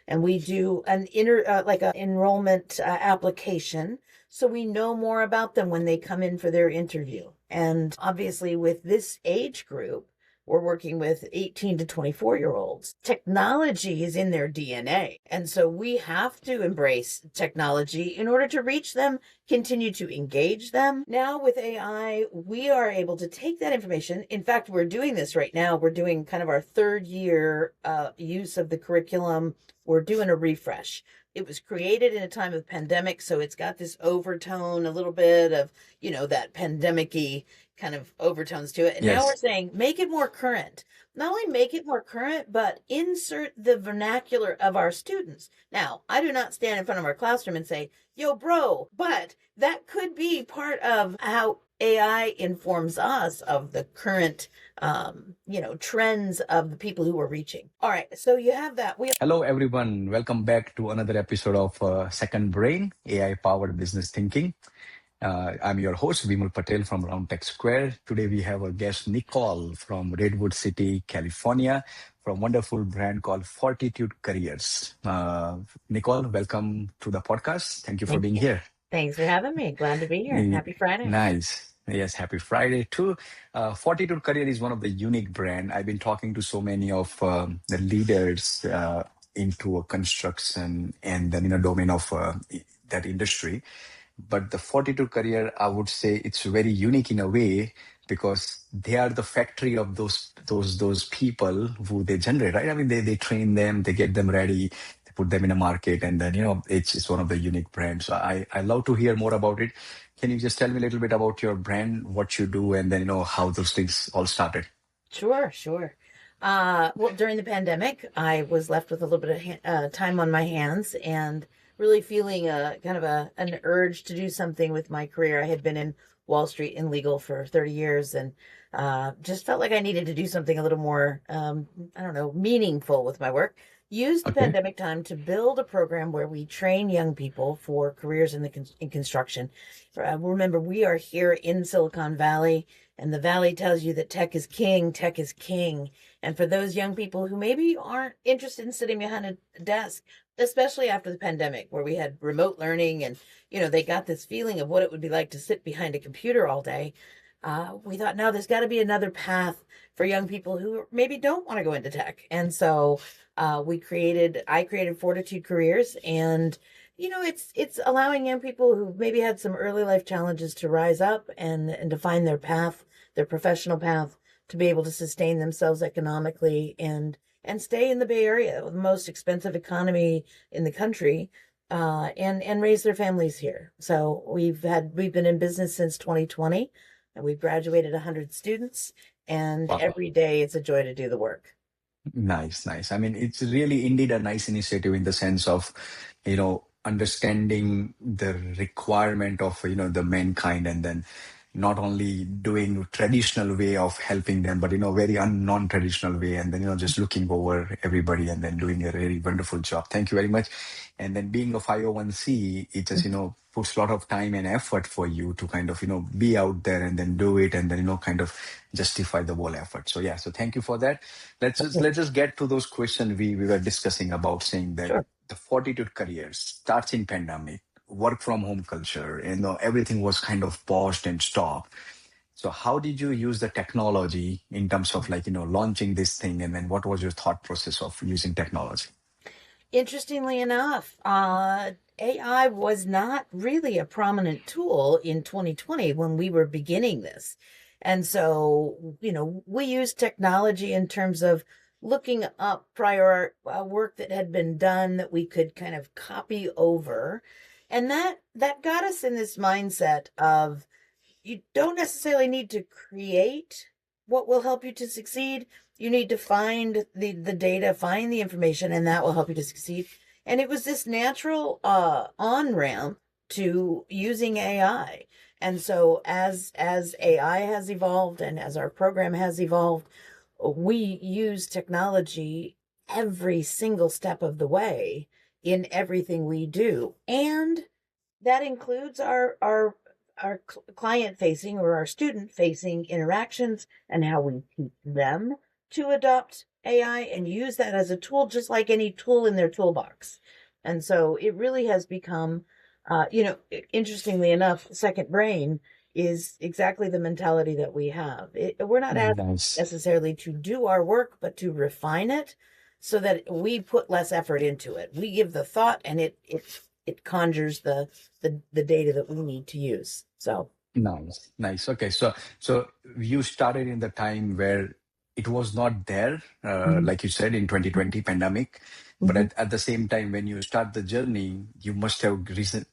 and we do an like an enrollment application. So we know more about them when they come in for their interview. And obviously with this age group, we're working with 18 to 24-year-olds. Technology is in their DNA. And so we have to embrace technology in order to reach them, continue to engage them. Now with AI, we are able to take that information. In fact, we're doing this right now. We're doing kind of our third year use of the curriculum. We're doing a refresh. It was created in a time of pandemic, so it's got this overtone, a little bit of, that pandemic-y kind of overtones to it. And now we're Yes. saying, make it more current. Not only make it more current, but insert the vernacular of our students. Now, I do not stand in front of our classroom and say, yo, bro, but that could be part of how AI informs us of the current, trends of the people who we're reaching. All right, so you have that. Hello, everyone. Welcome back to another episode of Second Brain, AI-powered business thinking. I'm your host, Vimal Patel from RoundTechSquare. Today, we have a guest, Nicole from Redwood City, California, from a wonderful brand called Fortitude Careers. Nicole, welcome to the podcast. Thank you for Thank being you. here. Thanks for having me. Glad to be here. Happy Friday. Nice. Yes, happy Friday too. Fortitude Career is one of the unique brand. I've been talking to so many of the leaders into construction and then in a domain of that industry. But the Fortitude Career, I would say it's very unique in a way because they are the factory of those people who they generate, right? I mean, they train them, they get them ready, they put them in a market, and then it's one of the unique brands. So I love to hear more about it. Can you just tell me a little bit about your brand, what you do, and then how those things all started? Sure, sure. Well, during the pandemic, I was left with a little bit of time on my hands and really feeling a kind of an urge to do something with my career. I had been in Wall Street in legal for 30 years and just felt like I needed to do something a little more, I don't know, meaningful with my work. Used the Okay. pandemic time to build a program where we train young people for careers in construction. Remember, we are here in Silicon Valley, and the Valley tells you that tech is king, tech is king. And for those young people who maybe aren't interested in sitting behind a desk, especially after the pandemic where we had remote learning and, they got this feeling of what it would be like to sit behind a computer all day. We thought, no, there's got to be another path for young people who maybe don't want to go into tech. And so I created Fortitude Careers, and it's allowing young people who maybe had some early life challenges to rise up and to find their path, their professional path, to be able to sustain themselves economically and stay in the Bay Area, the most expensive economy in the country, and raise their families here. So we've been in business since 2020, and we've graduated 100 students, and Wow. every day it's a joy to do the work. Nice, nice. I mean, it's really indeed a nice initiative in the sense of, understanding the requirement of, the mankind, and then not only doing traditional way of helping them, but, very non-traditional way. And then, just looking over everybody and then doing a really wonderful job. Thank you very much. And then being a 501c, it just, puts a lot of time and effort for you to kind of, be out there and then do it and then, kind of justify the whole effort. So yeah, so thank you for that. Let's just get to those questions we were discussing about saying that Sure. the Fortitude Careers starts in pandemic, work from home culture, and everything was kind of paused and stopped. So how did you use the technology in terms of like, launching this thing? And then what was your thought process of using technology? Interestingly enough, AI was not really a prominent tool in 2020 when we were beginning this. And so, we used technology in terms of looking up prior work that had been done that we could kind of copy over. And that got us in this mindset of you don't necessarily need to create what will help you to succeed. You need to find the data, find the information, and that will help you to succeed. And it was this natural on ramp to using AI. And so as AI has evolved and as our program has evolved, we use technology every single step of the way in everything we do. And that includes our client facing or our student facing interactions and how we teach them to adopt AI and use that as a tool, just like any tool in their toolbox. And so it really has become, interestingly enough, second brain is exactly the mentality that we have. We're not asked Nice. necessarily to do our work, but to refine it so that we put less effort into it. We give the thought, and it conjures the data that we need to use. So. Nice, nice. Okay, so you started in the time where it was not there, Mhm. like you said, in 2020 pandemic. But Mhm. at the same time, when you start the journey, you must have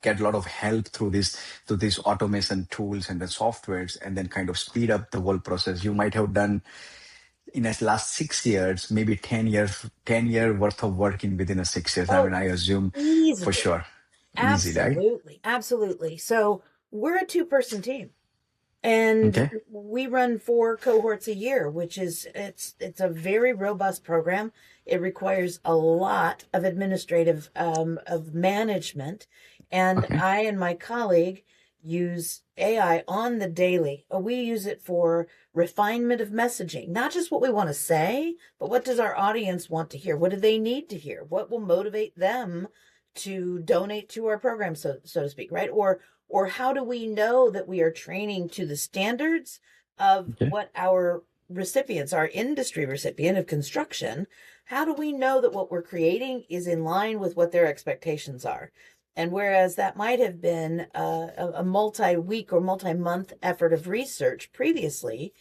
get a lot of help through these automation tools and the softwares, and then kind of speed up the whole process. You might have done in the last 6 years, maybe 10 years, 10-year worth of work in within a 6 years. I Oh, mean, I assume for easily. sure, easy, right? Absolutely. Absolutely. So we're a two-person team. And Okay, we run 4 cohorts a year, which is it's a very robust program. It requires a lot of administrative of management, and okay, I and my colleague use AI on the daily. We use it for refinement of messaging, not just what we want to say, but what does our audience want to hear? What do they need to hear? What will motivate them to donate to our program, so to speak, right? Or how do we know that we are training to the standards of okay. what our recipients, our industry recipient of construction, how do we know that what we're creating is in line with what their expectations are? And whereas that might have been a multi-week or multi-month effort of research previously,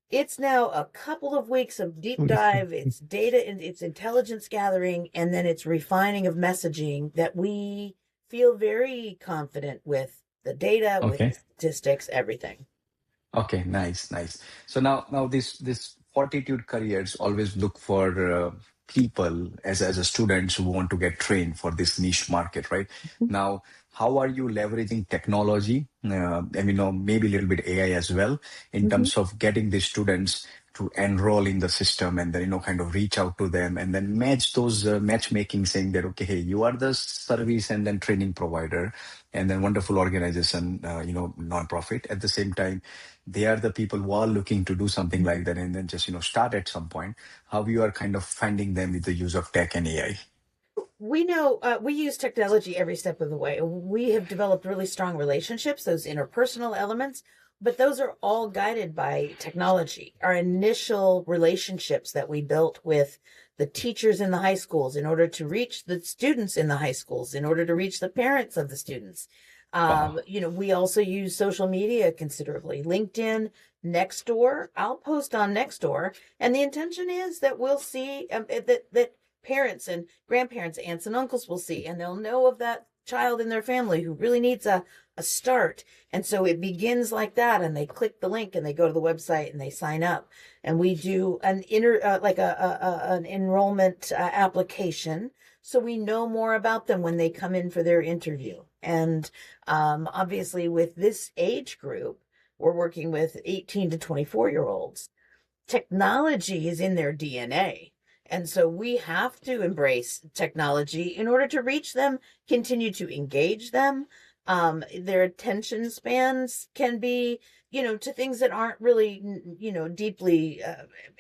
it's now a couple of weeks of deep dive, it's data and it's intelligence gathering, and then it's refining of messaging that we feel very confident with the data, with the Okay. statistics, everything. Okay, nice, nice. So now this Fortitude Careers always look for people as a students who want to get trained for this niche market, right? Now, how are you leveraging technology? And maybe a little bit AI as well in Mhm. terms of getting the students to enroll in the system and then kind of reach out to them and then match those matchmaking, saying that okay, hey, you are the service and then training provider and then wonderful organization, nonprofit. At the same time, they are the people who are looking to do something like that and then just start at some point. How you are kind of finding them with the use of tech and AI. We know we use technology every step of the way. We have developed really strong relationships, those interpersonal elements, but those are all guided by technology. Our initial relationships that we built with the teachers in the high schools in order to reach the students in the high schools, in order to reach the parents of the students. Wow. We also use social media considerably. LinkedIn, Nextdoor. I'll post on Nextdoor, and the intention is that we'll see that parents and grandparents, aunts and uncles will see, and they'll know of that child in their family who really needs a start. And so it begins like that, and they click the link and they go to the website and they sign up. And we do an an enrollment application, so we know more about them when they come in for their interview. And obviously, with this age group, we're working with 18 to 24-year-olds. Technology is in their DNA. And so we have to embrace technology in order to reach them, continue to engage them. Their attention spans can be, to things that aren't really, deeply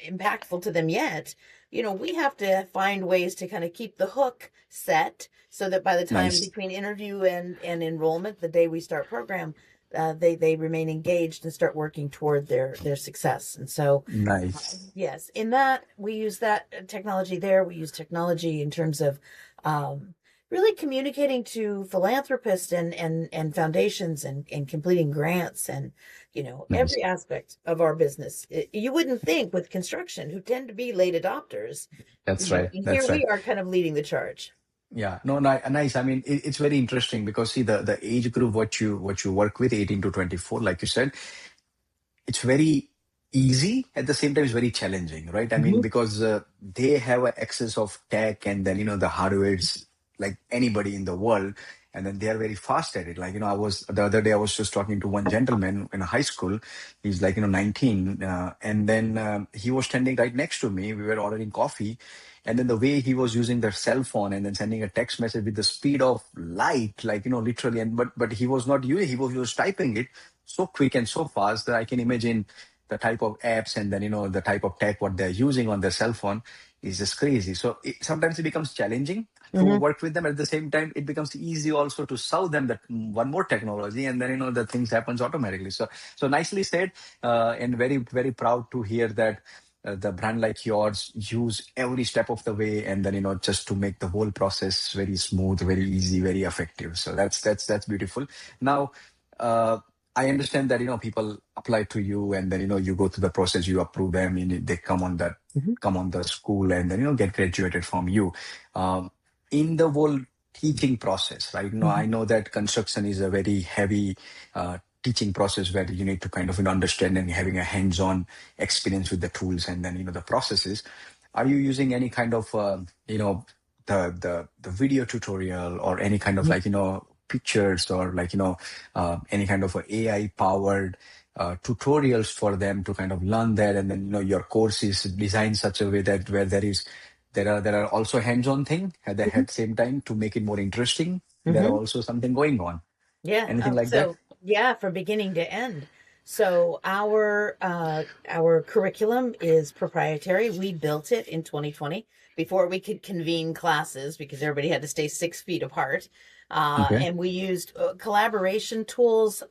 impactful to them yet. We have to find ways to kind of keep the hook set so that by the time Nice. between interview and enrollment, the day we start program, they remain engaged and start working toward their success. And so Nice. yes, in that we use that technology there. We use technology in terms of um, really communicating to philanthropists and foundations and completing grants and Nice. every aspect of our business. You wouldn't think with construction, who tend to be late adopters, That's right. and here That's right. we are kind of leading the charge. Yeah, no, nice. I mean, it's very interesting because see the age group what you work with, 18 to 24, like you said, it's very easy at the same time it's very challenging, right? I mean, Mhm. because they have a access of tech and then the hardwares like anybody in the world, and then they are very fast at it. Like I was the other day I was just talking to one gentleman in a high school. He's like 19, and then he was standing right next to me. We were ordering coffee. And then the way he was using their cell phone and then sending a text message with the speed of light, like literally, and but he was not using, he was typing it so quick and so fast that I can imagine the type of apps and then, the type of tech, what they're using on their cell phone is just crazy. So sometimes it becomes challenging to Mm-hmm. work with them. At the same time, it becomes easy also to serve them that one more technology, and then, the things happens automatically. So nicely said, and very, very proud to hear that the brand like yours use every step of the way, and then, just to make the whole process very smooth, very easy, very effective. So that's beautiful. Now, uh, I understand that, people apply to you, and then, you go through the process, you approve them, and they Mm-hmm. come on the school, and then, get graduated from you. Um, in the whole teaching process, right? I know that construction is a very heavy teaching process where you need to kind of, understand and having a hands-on experience with the tools and then, the processes. Are you using any kind of, the video tutorial, or any kind of, Mm-hmm. like, pictures, or like, any kind of AI powered tutorials for them to kind of learn that, and then, your course is designed such a way that where there are also hands-on thing at the same time to make it more interesting. There are Mm-hmm. also something going on. Yeah. Anything like that? Yeah, from beginning to end. So our curriculum is proprietary. We built it in 2020 before we could convene classes because everybody had to stay 6 feet apart. Okay. And we used collaboration tools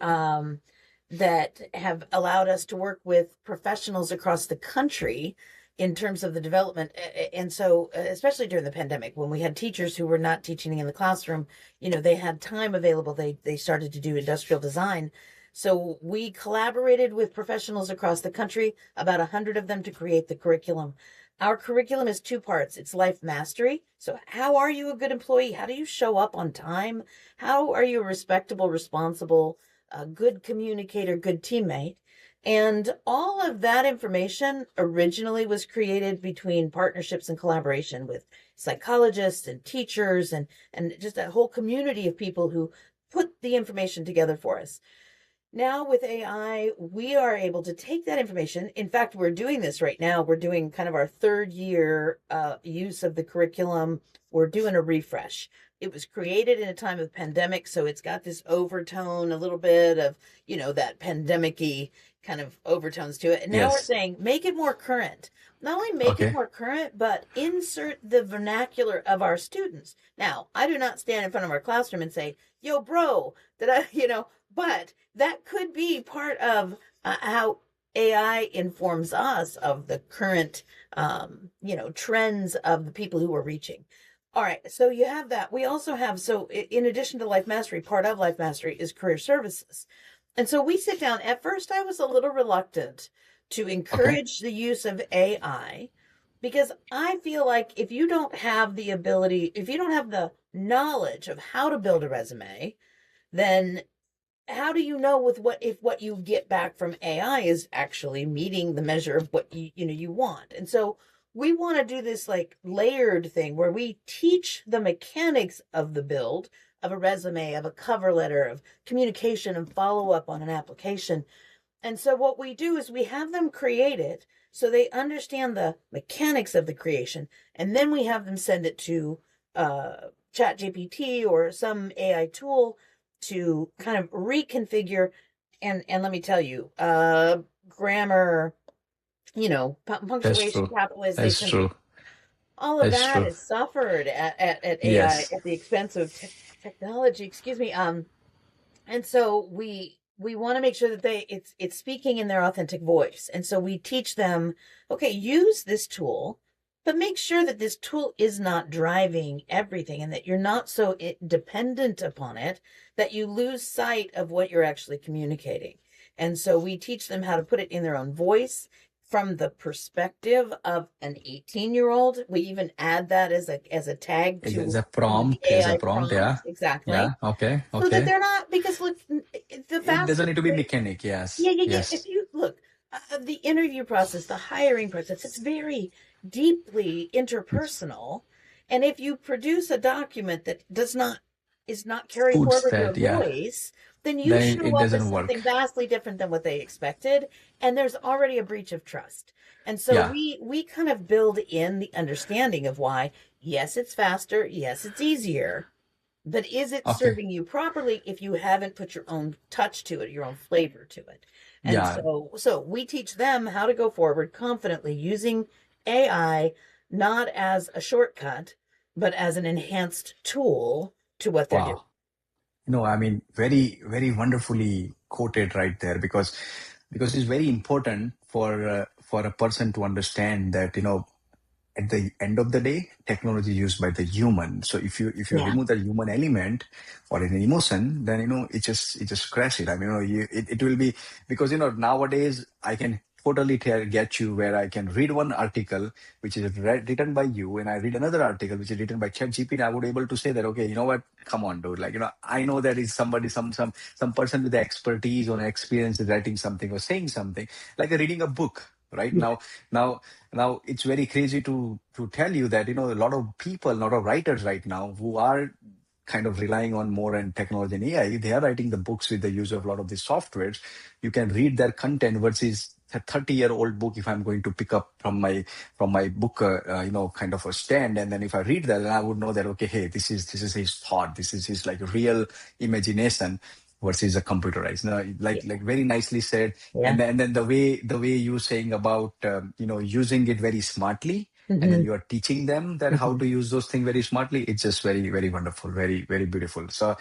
that have allowed us to work with professionals across the country in terms of the development. And so, especially during the pandemic, when we had teachers who were not teaching in the classroom, they had time available. They started to do industrial design. So we collaborated with professionals across the country, about 100 of them, to create the curriculum. Our curriculum is two parts. It's life mastery. So how are you a good employee? How do you show up on time? How are you a respectable, responsible, good communicator, good teammate? And all of that information originally was created between partnerships and collaboration with psychologists and teachers and just a whole community of people who put the information together for us. Now with AI, we are able to take that information. In fact, we're doing this right now. We're doing kind of our third year use of the curriculum. We're doing a refresh. It was created in a time of pandemic, so it's got this overtone, a little bit of, that pandemic-y kind of overtones to it. And now we're Yes. saying, make it more current. Not only make it Okay. more current, but insert the vernacular of our students. Now, I do not stand in front of our classroom and say, yo, bro, did I, but that could be part of how AI informs us of the current, trends of the people who we're reaching. All right, so you have that. We also have, so in addition to life mastery, part of life mastery is career services. And so we sit down. At first, I was a little reluctant to Okay. encourage the use of AI because I feel like if you don't have the ability, if you don't have the knowledge of how to build a resume, then how do you know if what you get back from AI is actually meeting the measure of what you want? And so we want to do this like layered thing where we teach the mechanics of the build of a resume, of a cover letter, of communication and follow up on an application. And so what we do is we have them create it so they understand the mechanics of the creation, and then we have them send it to ChatGPT or some AI tool to kind of reconfigure. And let me tell you, grammar, That's punctuation, true. That's capitalization, true. all of That's that true. is suffered at AI Yes. at the expense of technology. Excuse me. And so we want to make sure that it's speaking in their authentic voice. And so we teach them, okay, use this tool, but make sure that this tool is not driving everything and that you're not so dependent upon it that you lose sight of what you're actually communicating. And so we teach them how to put it in their own voice from the perspective of an 18-year-old. We even add that as a tag As to a one of the prompt, as a AI prompt. Yeah. prompts. Exactly. Yeah. Okay. So that Okay. they're not, because look, the It doesn't fastest need to be way, mechanic. yeah, Yes. yeah, yeah. If Yes. you look, the interview process, the hiring process, it's very deeply interpersonal. And if you produce a document that is not carry Foods forward your that. Yeah. voice, then you Then show it up as doesn't something work. vastly different than what they expected. And there's already a breach of trust. And so Yeah. we kind of build in the understanding of why, yes, it's faster. Yes, it's easier, but is it Okay. serving you properly if you haven't put your own touch to it, your own flavor to it? And Yeah. so we teach them how to go forward confidently using AI not as a shortcut, but as an enhanced tool to what they're doing. Wow. No, I mean, very, very wonderfully quoted right there, because it's very important for a person to understand that, at the end of the day, technology is used by the human. So if you Yeah. remove the human element or an emotion, then it just crash it. I mean, it will be, because nowadays I can totally get you, where I can read one article which is written by you, and I read another article which is written by ChatGPT. I would able to say that, okay, you know what? Come on, dude. Like, I know that is somebody, some person with the expertise or experience is writing something or saying something, like reading a book. Right Yeah. now, it's very crazy to tell you that a lot of people, a lot of writers right now who are kind of relying on more and technology and AI, they are writing the books with the use of a lot of these softwares. You can read their content versus a 30-year-old book. If I'm going to pick up from my book, kind of a stand, and then if I read that, then I would know that, okay, hey, this is his thought, this is his like real imagination versus a computerized. No, Yeah. like very nicely said. Yeah. And then the way you saying about using it very smartly, and then Hmm. you are teaching them that how Hmm. to use those things very smartly. It's just very, very wonderful, very, very beautiful. So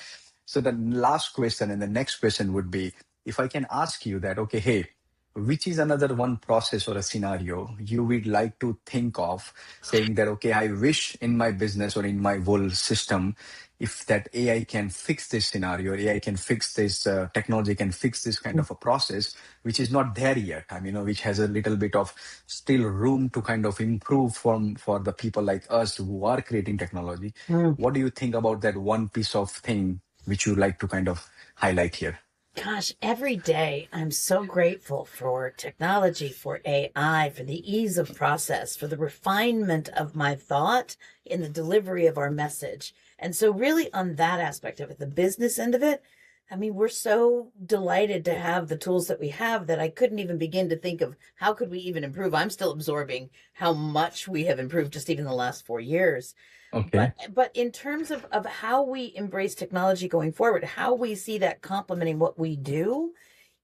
the last question and the next question would be, if I can ask you that, okay, hey, which is another one process or a scenario you would like to think of, saying that, okay, I wish in my business or in my whole system, if that AI can fix this scenario, AI can fix this, technology can fix this kind of a process, which is not there yet. I mean, which has a little bit of still room to kind of improve for the people like us who are creating technology. What do you think about that one piece of thing which you like to kind of highlight here? Gosh, every day I'm so grateful for technology, for AI, for the ease of process, for the refinement of my thought in the delivery of our message. And so, really, on that aspect of it, the business end of it, I mean, we're so delighted to have the tools that we have that I couldn't even begin to think of how could we even improve. I'm still absorbing how much we have improved just even the last 4 years. But Okay. in terms of how we embrace technology going forward, how we see that complementing what we do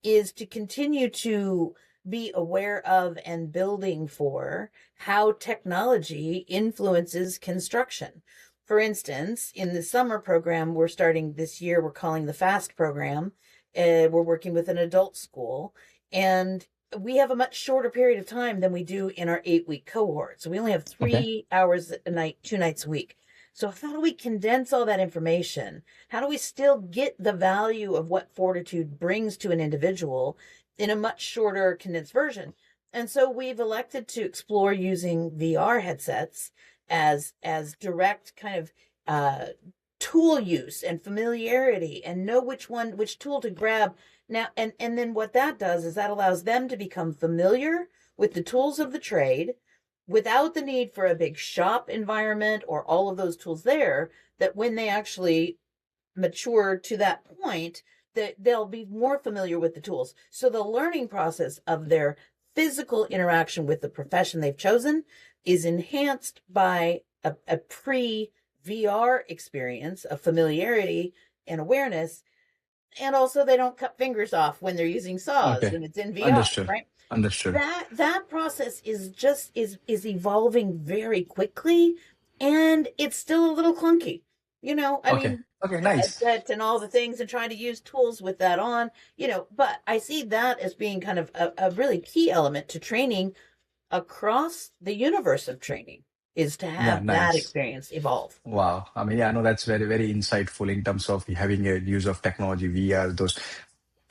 is to continue to be aware of and building for how technology influences construction. For instance, in the summer program we're starting this year, we're calling the FAST program. We're working with an adult school, and we have a much shorter period of time than we do in our 8-week cohort. So we only have Okay. 3 hours a night, 2 nights a week. So how do we condense all that information? How do we still get the value of what Fortitude brings to an individual in a much shorter, condensed version? And so we've elected to explore using VR headsets as direct kind of uh, tool use and familiarity, and know which tool to grab now. And then what that does is that allows them to become familiar with the tools of the trade without the need for a big shop environment or all of those tools there, that when they actually mature to that point, that they'll be more familiar with the tools. So the learning process of their physical interaction with the profession they've chosen is enhanced by a pre VR experience of familiarity and awareness. And also, they don't cut fingers off when they're using saws Okay. and it's in VR, Understood. right? Understood. That process is evolving very quickly, and it's still a little clunky. I Okay. mean, Okay. the Nice. headset and all the things, and trying to use tools with that on, but I see that as being kind of a really key element to training across the universe of training, is to Yeah. have that Nice. experience evolve. Wow. I mean, yeah, I know that's very, very insightful in terms of having a use of technology. VR, those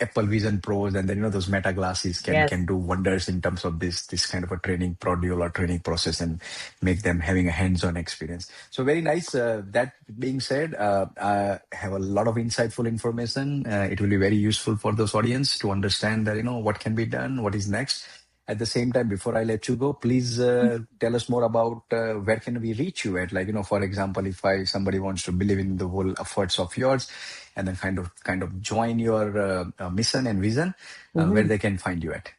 Apple Vision Pros, and then those Meta glasses can Yes. do wonders in terms of this kind of a training module or training process, and make them having a hands-on experience. So very nice. That being said, I have a lot of insightful information. It will be very useful for those audience to understand that what can be done, what is next. At the same time, before I let you go, please tell us more about where can we reach you at. Like, for example, if somebody wants to believe in the whole efforts of yours, and then kind of join your mission and vision, where Mhm. they can find you at.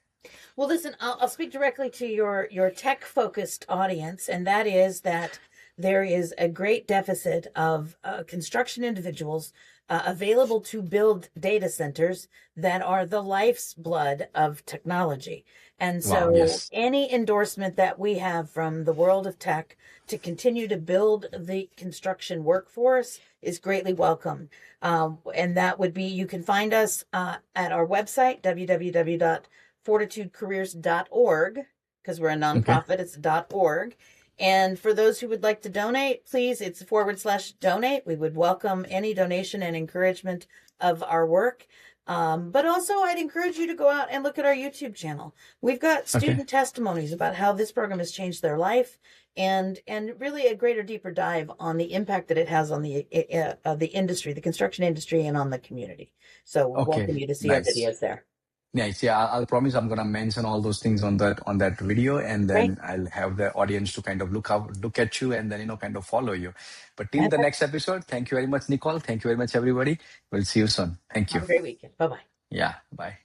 Well, listen, I'll speak directly to your tech focused audience, and that is that there is a great deficit of construction individuals available to build data centers that are the life's blood of technology. And Wow. so Yes. any endorsement that we have from the world of tech to continue to build the construction workforce is greatly welcome. And that would be, you can find us at our website, www.fortitudecareers.org, because we're a Okay. nonprofit, it's .org. And for those who would like to donate, please, it's /donate. We would welcome any donation and encouragement of our work. But also, I'd encourage you to go out and look at our YouTube channel. We've got Okay. student testimonies about how this program has changed their life, and really a greater, deeper dive on the impact that it has on the industry, the construction industry, and on the community. So we welcome Okay. you to see our Nice. videos there. Nice. Yeah, I'll promise I'm gonna mention all those things on that video, and Great. then I'll have the audience to kind of look at you, and then kind of follow you. But till the Fantastic. next episode, thank you very much, Nicole. Thank you very much, everybody. We'll see you soon. Thank you. Have a great weekend. Bye bye. Yeah. Bye.